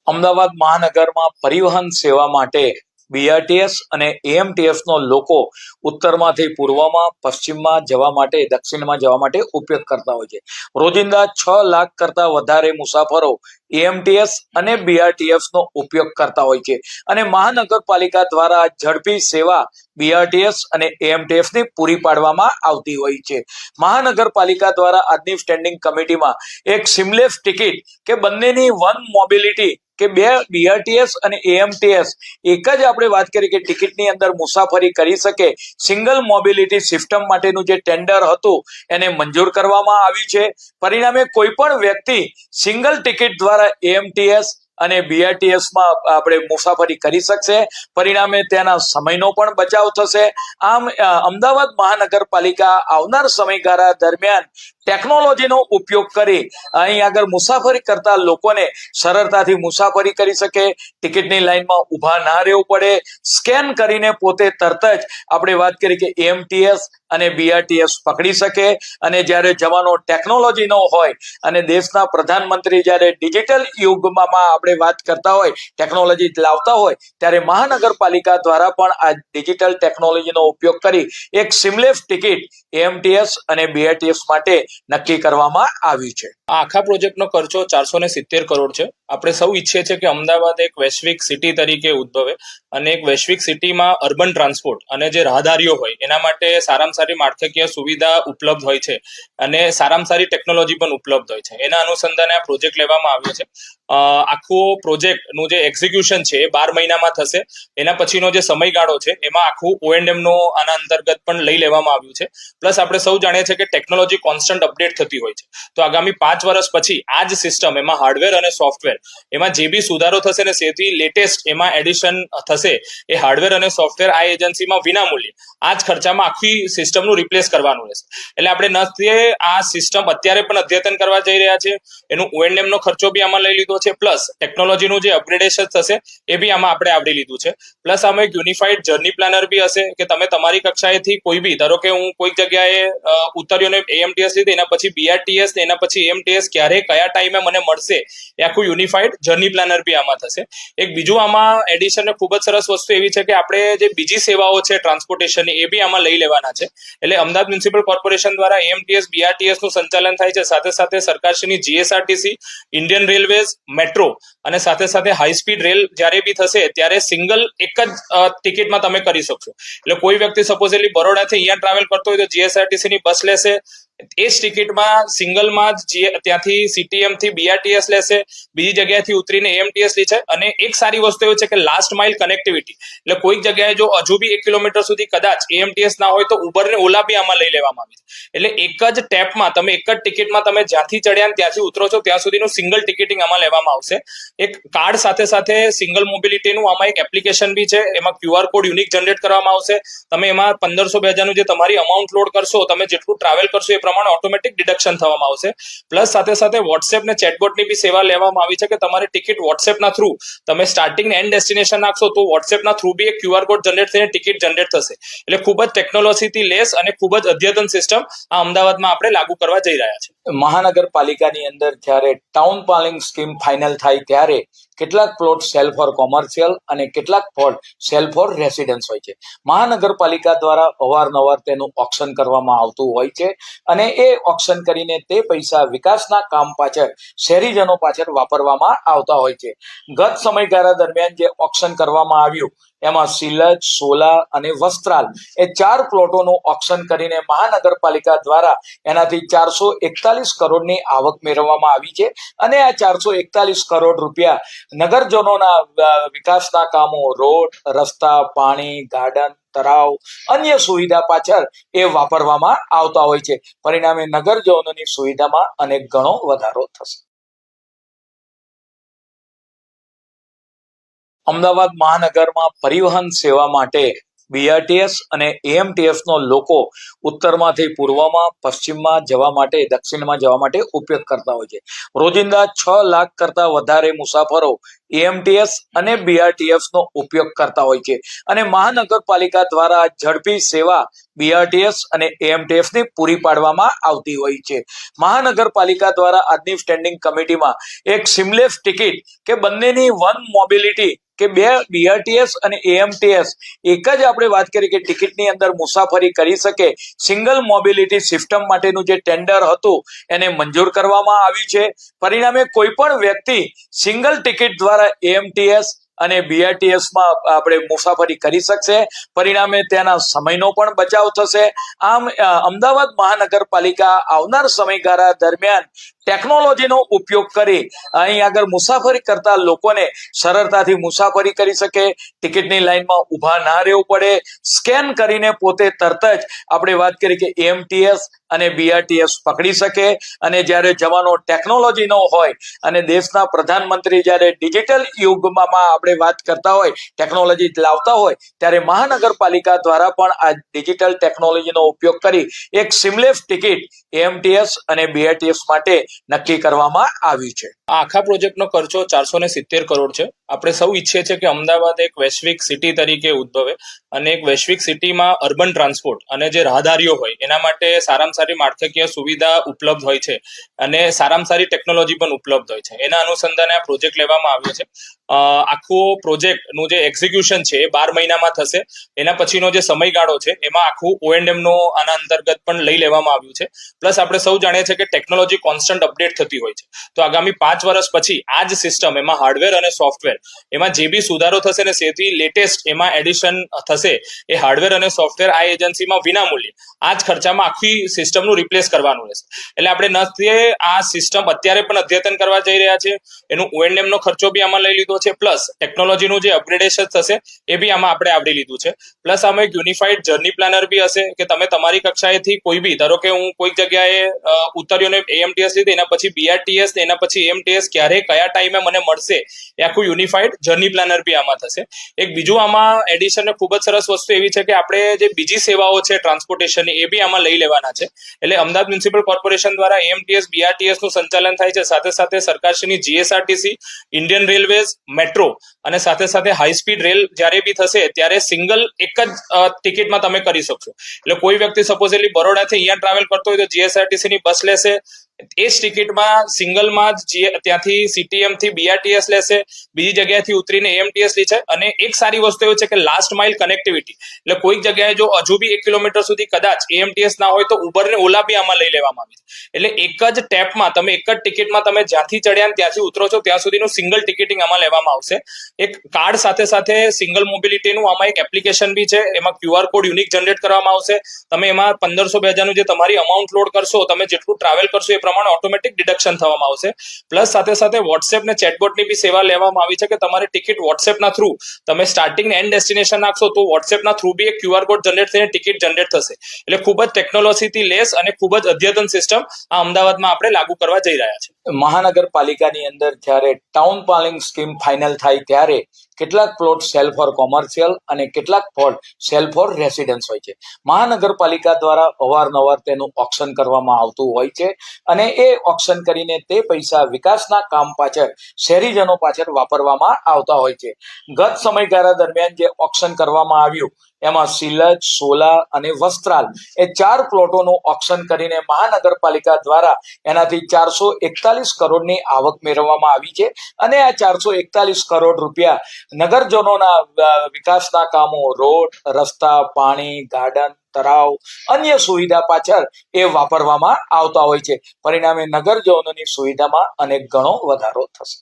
અમદાવાદ મહાનગરમાં પરિવહન સેવા માટે બીઆરટીએસ અને એએમટીએસ નો લોકો ઉત્તરમાંથી પૂર્વમાં, પશ્ચિમમાં જવા માટે, દક્ષિણમાં જવા માટે ઉપયોગ કરતા હોય છે. રોજિંદા 6 લાખ કરતા વધારે મુસાફરો એએમટીએસ અને બીઆરટીએસ નો ઉપયોગ કરતા હોય છે અને મહાનગરપાલિકા દ્વારા ઝડપી સેવા બીઆરટીએસ અને એએમટીએસ ની પૂરી પાડવામાં આવતી હોય છે. મહાનગરપાલિકા દ્વારા આજની સ્ટેન્ડિંગ કમિટીમાં એક સિમલેસ ટિકિટ કે બંનેની વન મોબિલિટી કે બે બીઆરટીએસ અને એએમટીએસ એક જ આપણે વાત કરી કે ટિકિટની અંદર મુસાફરી કરી શકે, સિંગલ મોબિલિટી સિસ્ટમ માટેનું જે ટેન્ડર હતું એને મંજૂર કરવામાં આવ્યું છે. પરિણામે કોઈ પણ વ્યક્તિ સિંગલ ટિકિટ દ્વારા એએમટીએસ અને બીઆરટીએસ માં આપણે મુસાફરી કરી શકશે. પરિણામે તેના સમયનો પણ બચાવ થશે. આમ અમદાવાદ મહાનગરપાલિકા આવનાર સમયગાળા દરમિયાન ટેકનોલોજીનો ઉપયોગ કરી અહીં આગળ મુસાફરી કરતા લોકોને સરળતાથી મુસાફરી કરી શકે, ટિકિટની લાઈનમાં ઊભા ના રહેવું પડે, સ્કેન કરીને પોતે તરત જ આપણે વાત કરી કે એએમટીએસ અને બીઆરટીએસ પકડી શકે. અને જ્યારે જવાનો ટેકનોલોજીનો હોય અને દેશના પ્રધાનમંત્રી જ્યારે ડિજિટલ યુગમાં આપણે વાત કરતા હોય, ટેકનોલોજી લાવતા હોય, ત્યારે મહાનગરપાલિકા દ્વારા પણ આ ડિજિટલ ટેકનોલોજીનો ઉપયોગ કરી એક સિમલેસ ટિકિટ એએમટીએસ અને બીઆરટીએસ માટે નક્કી કરવામાં આવ્યું છે. આ આખા પ્રોજેક્ટનો ખર્ચો 470 કરોડ છે. આપણે સૌ ઈચ્છીએ છીએ કે અમદાવાદ એક વૈશ્વિક સિટી તરીકે ઉદ્ભવે અને એક વૈશ્વિક સિટીમાં અર્બન ટ્રાન્સપોર્ટ અને જે રાહદારીઓ હોય એના માટે સારામાં સારી માળખાકીય સુવિધા ઉપલબ્ધ હોય છે અને સારામાં સારી ટેકનોલોજી પણ ઉપલબ્ધ હોય છે. એના અનુસંધાને આ પ્રોજેક્ટ લેવામાં આવ્યો છે. આખો પ્રોજેક્ટનું જે એક્ઝિક્યુશન છે એ 12 મહિનામાં થશે. એના પછીનો જે સમયગાળો છે એમાં આખું O&M નો આના અંતર્ગત પણ લઈ લેવામાં આવ્યું છે. પ્લસ આપણે સૌ જાણીએ છીએ કે ટેકનોલોજી કોન્સ્ટન્ટ અપડેટ થતી હોય છે, તો આગામી 5 વર્ષ પછી આ જ સિસ્ટમ એમાં હાર્ડવેર અને સોફ્ટવેર એમાં જે બી સુધારો થશે ને સૌથી લેટેસ્ટ એમાં એડિશન થશે એ હાર્ડવેર અને સોફ્ટવેર આ એજન્સીમાં વિનામૂલ્યે આ જ ખર્ચામાં આખી સિસ્ટમનું રિપ્લેસ કરવાનું રહેશે. એટલે આપણે નથી આ સિસ્ટમ અત્યારે પણ અદ્યતન કરવા જઈ રહ્યા છે, એનું O&M નો ખર્ચો બી આમાં લઈ લીધો છે, પ્લસ ટેકનોલોજીનું જે અપગ્રેડેશન થશે એ બી આમાં આપણે આવરી લીધું છે. પ્લસ આમાં એક યુનિફાઈડ જર્ની પ્લાનર બી હશે કે તમે તમારી કક્ષાએથી કોઈ બી, ધારો કે હું કોઈક જગ્યાએ ઉતર્યો ને એએમટીએસ લીધી, એના પછી બીઆરટીએસ ને એના પછી એએમટીએસ ક્યારે કયા ટાઈમે મને મળશે એ આખું યુનિફાઈડ જર્ની પ્લાનર બી આમાં થશે. એક બીજું આમાં એડિશન ખૂબ જ સરસ વસ્તુ એવી છે કે આપણે જે બીજી સેવાઓ છે ટ્રાન્સપોર્ટેશનની એ બી આમાં લઈ લેવાના છે. એટલે અમદાવાદ મ્યુનિસિપલ કોર્પોરેશન દ્વારા એએમટીએસ બીઆરટીએસ નું સંચાલન થાય છે, સાથે સાથે સરકારશ્રીની જીએસઆરટીસી, ઇન્ડિયન રેલવેઝ, મેટ્રો અને સાથે સાથે હાઈ સ્પીડ રેલ જ્યારે બી થશે ત્યારે સિંગલ એક જ ટિકિટમાં તમે કરી શકશો. એટલે કોઈ વ્યક્તિ સપોઝલી બરોડાથી અહીંયા ટ્રાવેલ કરતો હોય તો જીએસઆરટીસી ની બસ લેશે, એ જ ટિકિટમાં સિંગલમાં જ ત્યાંથી સીટીએમ થી બીઆરટીએસ લેશે, બીજી જગ્યાએથી ઉતરીને એએમટીએસ લે છે. અને એક સારી વસ્તુ એ છે કે લાસ્ટ માઇલ કનેક્ટિવિટી, એટલે કોઈક જગ્યાએ જો હજુ બી 1 કિલોમીટર સુધી કદાચ એએમટીએસ ના હોય તો ઉબર ને ઓલા બી આમાં લઈ લેવામાં આવે છે. એટલે એક જ ટેપમાં તમે એક જ ટિકિટમાં તમે જ્યાંથી ચડ્યા ત્યાંથી ઉતરો છો ત્યાં સુધીનું સિંગલ ટિકિટિંગ આમાં લેવામાં આવશે. એક કાર્ડ સાથે સાથે સિંગલ મોબિલિટીનું આમાં એક એપ્લિકેશન બી છે, એમાં QR કોડ યુનિક જનરેટ કરવામાં આવશે. તમે એમાં 1500-2000 નું જે તમારી અમાઉન્ટ લોડ કરશો, તમે જેટલું ટ્રાવેલ કરશો એ પ્રમાણે ઓટોમેટિક ડિડક્શન થવામાં આવશે. પ્લસ સાથે સાથે વોટ્સએપ ને ચેટબોટની બી સેવા લેવામાં આવી છે કે તમારી ટિકિટ વોટ્સએપના થ્રુ તમે સ્ટાર્ટિંગ ને એન્ડ ડેસ્ટિનેશન નાખશો તો વોટ્સએપના થ્રુ બી એક QR કોડ જનરેટ થઈને ટિકિટ જનરેટ થશે. એટલે ખૂબ જ ટેકનોલોજીથી લેસ અને ખૂબ જ અદ્યતન સિસ્ટમ આ અમદાવાદમાં આપણે લાગુ કરવા જઈ રહ્યા છે. મહાનગરપાલિકાની અંદર જ્યારે ટાઉન પ્લાનિંગ સ્કીમ ફાઇનલ થાય ત્યારે કેટલાક પ્લોટ સેલ ફોર કોમર્શિયલ અને કેટલાક પ્લોટ સેલ ફોર રેસિડન્સ હોય છે. મહાનગરપાલિકા દ્વારા અવારનવાર તેનું ઓક્શન કરવામાં આવતું હોય છે અને એ ઓક્શન કરીને તે પૈસા વિકાસના કામ પાછળ, શહેરીજનો પાછળ વાપરવામાં આવતા હોય છે. ગત સમયગાળા દરમિયાન જે ઓક્શન કરવામાં આવ્યું એમાં સિલચ, સોલા અને વસ્ત્રાલ એ 4 પ્લોટોનું ઓક્શન કરીને મહાનગરપાલિકા દ્વારા એનાથી 441 કરોડની આવક મેળવવામાં આવી છે અને આ 441 કરોડ રૂપિયા નગરજનોના વિકાસના કામો, રોડ, રસ્તા, પાણી, ગાર્ડન, તળાવ, અન્ય સુવિધા પાછળ એ વાપરવામાં આવતા હોય છે. પરિણામે નગરજનોની સુવિધામાં અનેક ગણો વધારો થશે. અમદાવાદ મહાનગરમાં પરિવહન સેવા માટે બીઆરટીએસ અને એએમટીએસ નો લોકો ઉત્તરમાંથી પૂર્વમાં, પશ્ચિમમાં જવા માટે, દક્ષિણમાં જવા માટે ઉપયોગ કરતા હોય છે. રોજિંદા 6 લાખ કરતા વધારે મુસાફરો એએમટીએસ અને બીઆરટીએસ નો ઉપયોગ કરતા હોય છે અને મહાનગરપાલિકા દ્વારા ઝડપી સેવા બીઆરટીએસ અને એએમટીએસ ની પૂરી પાડવામાં આવતી હોય છે. મહાનગરપાલિકા દ્વારા આજની સ્ટેન્ડિંગ કમિટીમાં એક સિમલેસ ટિકિટ કે બંનેની વન મોબિલિટી કે બે બીઆરટીએસ અને એએમટીએસ એક જ આપણે વાત કરી કે ટિકિટની અંદર મુસાફરી કરી શકે, સિંગલ મોબિલિટી સિસ્ટમ માટેનું જે ટેન્ડર હતું એને મંજૂર કરવામાં આવ્યું છે. પરિણામે કોઈ પણ વ્યક્તિ સિંગલ ટિકિટ દ્વારા એએમટીએસ અને બીઆરટીએસ માં આપણે મુસાફરી કરી શકશે. પરિણામે તેના સમયનો પણ બચાવ થશે. આમ અમદાવાદ મહાનગરપાલિકા આવનાર સમયગાળા દરમિયાન ટેકનોલોજીનો ઉપયોગ કરી અહીં આગળ મુસાફરી કરતા લોકોને સરળતાથી મુસાફરી કરી શકે, ટિકિટની લાઈનમાં ઊભા ના રહેવું પડે, સ્કેન કરીને પોતે તરત જ આપણે વાત કરી કે એએમટીએસ અને બીઆરટીએસ પકડી શકે. અને જ્યારે જવાનો ટેકનોલોજીનો હોય અને દેશના પ્રધાનમંત્રી જ્યારે ડિજિટલ યુગમાં આપણે વાત કરતા હોય, ટેકનોલોજી લાવતા હોય, ત્યારે મહાનગરપાલિકા દ્વારા પણ આ ડિજિટલ ટેકનોલોજીનો ઉપયોગ કરી એક સિમલેસ ટિકિટ એએમટીએસ અને બીઆરટીએસ માટે નક્કી કરવામાં આવ્યું છે. આ આખા પ્રોજેક્ટનો ખર્ચો 470 કરોડ છે. આપણે સૌ ઈચ્છીએ છીએ કે અમદાવાદ એક વૈશ્વિક સિટી તરીકે ઉદ્ભવે અને એક વૈશ્વિક સિટીમાં અર્બન ટ્રાન્સપોર્ટ અને જે રાહદારીઓ હોય એના માટે સારામાં સારી માળખાકીય સુવિધા ઉપલબ્ધ હોય છે અને સારામાં સારી ટેકનોલોજી પણ ઉપલબ્ધ હોય છે. એના અનુસંધાને આ પ્રોજેક્ટ લેવામાં આવ્યો છે. આખો પ્રોજેક્ટનું જે એક્ઝિક્યુશન છે એ 12 મહિનામાં થશે. એના પછીનો જે સમયગાળો છે એમાં આખું O&M નો આના અંતર્ગત પણ લઈ લેવામાં આવ્યું છે. પ્લસ આપણે સૌ જાણીએ છીએ કે ટેકનોલોજી કોન્સ્ટન્ટ અપડેટ થતી હોય છે. તો આગામી 5 વર્ષ પછી આ જ સિસ્ટમ એમાં હાર્ડવેર અને સોફ્ટવેર એમાં જે બી સુધારો થશે ને સૌથી લેટેસ્ટ એમાં એડિશન થશે એ હાર્ડવેર અને સોફ્ટવેર આ એજન્સીમાં વિનામૂલ્યે આ જ ખર્ચામાં આખી સિસ્ટમનું રિપ્લેસ કરવાનું રહેશે. એટલે આપણે નથી આ સિસ્ટમ અત્યારે પણ અદ્યતન કરવા જઈ રહ્યા છે, એનું O&M નો ખર્ચો બી આમાં લઈ લીધો છે, પ્લસ ટેકનોલોજીનું જે અપગ્રેડેશન થશે એ બી આમાં આપણે આવરી લીધું છે. પ્લસ આમાં એક યુનિફાઈડ જર્ની પ્લાનર બી હશે કે તમે તમારી કક્ષાએથી કોઈ બી, ધારો કે હું કોઈક જગ્યાએ ઉતર્યો ને એએમટીએસ લીધી, એના પછી બીઆરટીએસ, એના પછી એએમટીએસ ક્યારે કયા ટાઈમે મને મળશે એ આખું યુનિફાઈડ જર્ની પ્લાનર બી આમાં થશે. એક બીજું આમાં એડિશન ખૂબ જ સરસ વસ્તુ એવી છે કે આપણે જે બીજી સેવાઓ છે ટ્રાન્સપોર્ટેશનની એ બી આમાં લઈ લેવાના છે. એટલે અમદાવાદ મ્યુનિસિપલ કોર્પોરેશન દ્વારા એએમટીએસ બીઆરટીએસ નું સંચાલન થાય છે. સાથે સાથે સરકારશ્રીની જીએસઆરટીસી, ઇન્ડિયન રેલવેઝ, મેટ્રો અને સાથે સાથે હાઈ સ્પીડ રેલ જ્યારે બી થશે ત્યારે સિંગલ એક જ ટિકિટમાં તમે કરી શકશો. એટલે કોઈ વ્યક્તિ સપોઝલી બરોડાથી અહીંયા ટ્રાવેલ કરતો હોય તો જીએસઆરટીસી ની બસ લેશે, એ જ ટિકિટમાં સિંગલમાં જ ત્યાંથી સીટીએમ થી બીઆરટીએસ લેશે, બીજી જગ્યાએથી ઉતરીને એએમટીએસ લે છે. અને એક સારી વસ્તુ એ છે કે લાસ્ટ માઇલ કનેક્ટિવિટી, એટલે કોઈક જગ્યાએ જો હજુ બી 1 કિલોમીટર સુધી કદાચ એએમટીએસ ના હોય તો ઉબર ને ઓલા બી આમાં લઈ લેવામાં આવે છે. એટલે એક જ ટેપમાં તમે એક જ ટિકિટમાં તમે જ્યાંથી ચડ્યા ત્યાંથી ઉતરો છો ત્યાં સુધીનું સિંગલ ટિકિટિંગ આમાં લેવામાં આવશે. એક કાર્ડ સાથે સાથે સિંગલ મોબિલિટીનું આમાં એક એપ્લિકેશન બી છે, એમાં QR કોડ યુનિક જનરેટ કરવામાં આવશે. તમે એમાં 1500-2000 જે તમારી અમાઉન્ટ લોડ કરશો, તમે જેટલું ટ્રાવેલ કરશો એ પ્રમાણે ઓટોમેટિક ડિડક્શન થવામાં આવશે. પ્લસ સાથે સાથે વોટ્સએપ ને ચેટબોટની બી સેવા લેવામાં આવી છે કે તમારી ટિકિટ વોટ્સએપના થ્રુ તમે સ્ટાર્ટિંગ ને એન્ડ ડેસ્ટિનેશન નાખશો તો વોટ્સએપના થ્રુ બી એક QR કોડ જનરેટ થઈને ટિકિટ જનરેટ થશે. એટલે ખૂબ જ ટેકનોલોજીથી લેસ અને ખૂબ જ અદ્યતન સિસ્ટમ આ અમદાવાદમાં આપણે લાગુ કરવા જઈ રહ્યા છે. મહાનગરપાલિકાની અંદર જ્યારે ટાઉન પ્લાનિંગ સ્કીમ ફાઇનલ થાય ત્યારે કેટલાક પ્લોટ સેલ ફોર કોમર્શિયલ અને કેટલાક પ્લોટ સેલ ફોર રેસિડન્સ હોય છે. મહાનગરપાલિકા દ્વારા અવારનવાર તેનું ઓક્શન કરવામાં આવતું હોય છે અને એ ઓક્શન કરીને તે પૈસા વિકાસના કામ પાછળ, શહેરીજનો પાછળ વાપરવામાં આવતા હોય છે. ગત સમયગાળા દરમિયાન જે ઓક્શન કરવામાં આવ્યું એમાં સિલચ, સોલા અને વસ્ત્રાલ એ 4 પ્લોટોનું ઓક્શન કરીને મહાનગરપાલિકા દ્વારા એનાથી 441 કરોડની આવક મેળવવામાં આવી છે અને આ 441 કરોડ રૂપિયા નગરજનોના વિકાસના કામો, રોડ, રસ્તા, પાણી, ગાર્ડન, તળાવ, અન્ય સુવિધા પાછળ એ વાપરવામાં આવતા હોય છે. પરિણામે નગરજનોની સુવિધામાં અનેક ગણો વધારો થશે.